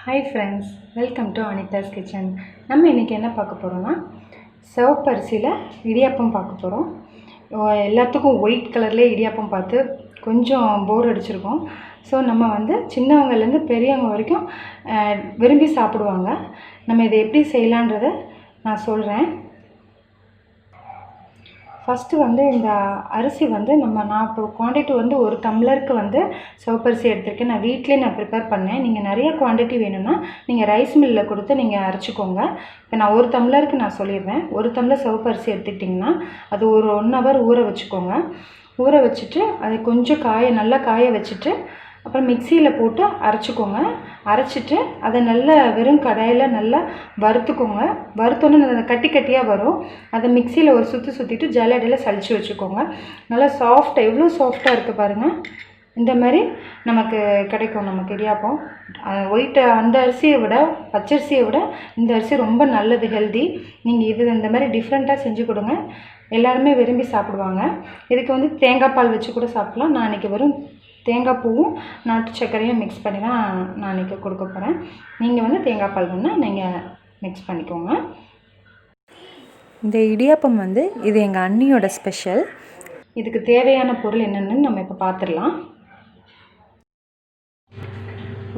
Hi friends, welcome to Anitha's kitchen. நம்ம இன்றைக்கி என்ன பார்க்க போகிறோம்னா சிவப்பரிசியில் இடியாப்பம் பார்க்க போகிறோம். எல்லாத்துக்கும் ஒயிட் கலர்லேயே இடியாப்பம் பார்த்து கொஞ்சம் போர் அடிச்சிருக்கோம். ஸோ நம்ம சின்னவங்கலேருந்து பெரியவங்க வரைக்கும் விரும்பி சாப்பிடுவாங்க. நம்ம இதை எப்படி செய்யலான்றதை நான் சொல்கிறேன். ஃபஸ்ட்டு இந்த அரிசி நான் இப்போ குவான்டிட்டி ஒரு டம்ளருக்கு சிவப்பரிசி எடுத்திருக்கேன். நான் வீட்டிலே ப்ரிப்பேர் பண்ணேன். நீங்கள் நிறைய குவான்டிட்டி வேணும்னா நீங்கள் ரைஸ் மில்லில் கொடுத்து நீங்கள் அரைச்சிக்கோங்க. இப்போ நான் ஒரு டம்ளருக்கு நான் சொல்லிடுறேன். ஒரு டம்ளர் சிவப்பரிசி எடுத்துக்கிட்டிங்கன்னா அது ஒரு 1 ஹவர் ஊற வச்சுக்கோங்க. ஊற வச்சுட்டு அதை கொஞ்சம் நல்லா காய வச்சுட்டு அப்புறம் மிக்சியில் போட்டு அரைச்சிக்கோங்க. அரைச்சிட்டு அதை நல்லா வெறும் கடாயில் நல்லா வறுத்துக்கோங்க. வறுத்தோன்னே அந்த கட்டி கட்டியாக வரும். அதை மிக்சியில் ஒரு சுற்றிட்டு ஜல்லடையில் சலிச்சு வச்சுக்கோங்க. நல்லா சாஃப்டாக, எவ்வளோ சாஃப்டாக இருக்குது பாருங்கள். இந்த மாதிரி நமக்கு கிடைக்கும். நமக்கு இடியாப்பம் ஒயிட்டு அந்த அரிசியை விட, பச்சரிசியை விட இந்த அரிசி ரொம்ப நல்லது, ஹெல்தி. நீங்கள் இந்த மாதிரி டிஃப்ரெண்ட்டாக செஞ்சு கொடுங்க, எல்லாருமே விரும்பி சாப்பிடுவாங்க. இதுக்கு தேங்காய் பால் வச்சு கூட சாப்பிட்லாம். நான் இன்றைக்கி வெறும் தேங்காய் பூவும் நாட்டு சர்க்கரையும் மிக்ஸ் பண்ணி தான் நான் இன்றைக்கி கொடுக்க போகிறேன். நீங்கள் தேங்காய் பால் நீங்கள் மிக்ஸ் பண்ணிக்கோங்க. இந்த இடியாப்பம் இது எங்கள் அண்ணியோட ஸ்பெஷல். இதுக்கு தேவையான பொருள் என்னென்னு நம்ம இப்போ பார்த்துடலாம்.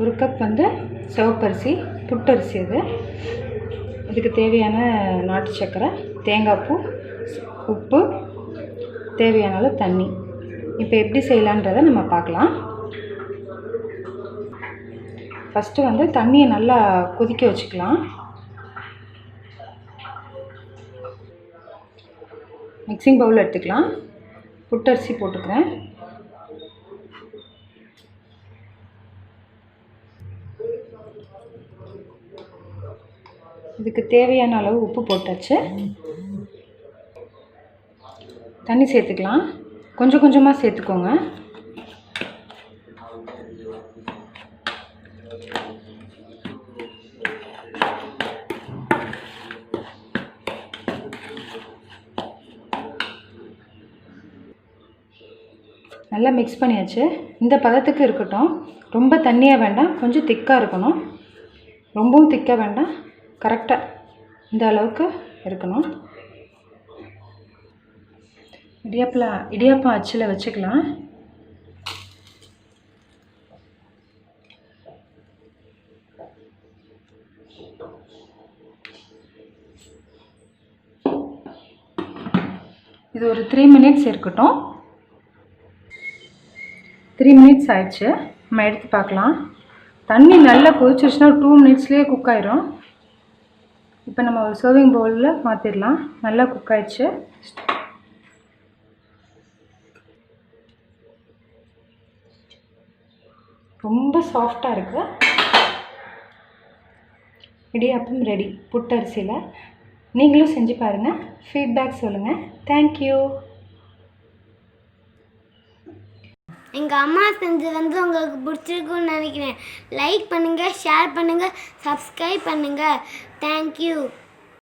ஒரு கப் சிவப்பரிசி, புட்டரிசி. இதுக்கு தேவையான நாட்டு சர்க்கரை, தேங்காய் பூ, உப்பு, தேவையான அளவு தண்ணி. இப்போ எப்படி செய்யலான்றதை நம்ம பார்க்கலாம். ஃபஸ்ட்டு தண்ணியை நல்லா கொதிக்க வச்சுக்கலாம். மிக்சிங் பவுல் எடுத்துக்கலாம். புட்டரிசி போட்டுக்கிறேன். இதுக்கு தேவையான அளவு உப்பு போட்டாச்சு. தண்ணி சேர்த்துக்கலாம். கொஞ்சம் கொஞ்சமாக சேர்த்துக்கோங்க. நல்லா மிக்ஸ் பண்ணியாச்சு. இந்த பதத்துக்கு இருக்கட்டும். ரொம்ப தண்ணியாக வேண்டாம், கொஞ்சம் திக்காக இருக்கணும். ரொம்பவும் திக்காக வேண்டாம், கரெக்டாக இந்த அளவுக்கு இருக்கணும். இடியாப்பம் அச்சில் வச்சுக்கலாம். இது ஒரு 3 மினிட்ஸ் இருக்கட்டும். 3 மினிட்ஸ் ஆயிடுச்சு. நம்ம எடுத்து பார்க்கலாம். தண்ணி நல்லா கொதிச்சிருச்சுன்னா 2 மினிட்ஸ்லேயே குக் ஆயிரும். இப்போ நம்ம ஒரு சர்விங் பவுலில் மாற்றிடலாம். நல்லா குக் ஆயிடுச்சு. ரொம்ப சாஃப்டாக இருக்குது. இடியாப்பம் ரெடி புட்டரிசியில். நீங்களும் செஞ்சு பாருங்கள், ஃபீட்பேக் சொல்லுங்கள். தேங்க்யூ. எங்கள் அம்மா செஞ்சது உங்களுக்கு பிடிச்சிருக்குன்னு நினைக்கிறேன். லைக் பண்ணுங்கள், ஷேர் பண்ணுங்கள், சப்ஸ்கிரைப் பண்ணுங்கள். தேங்க்யூ.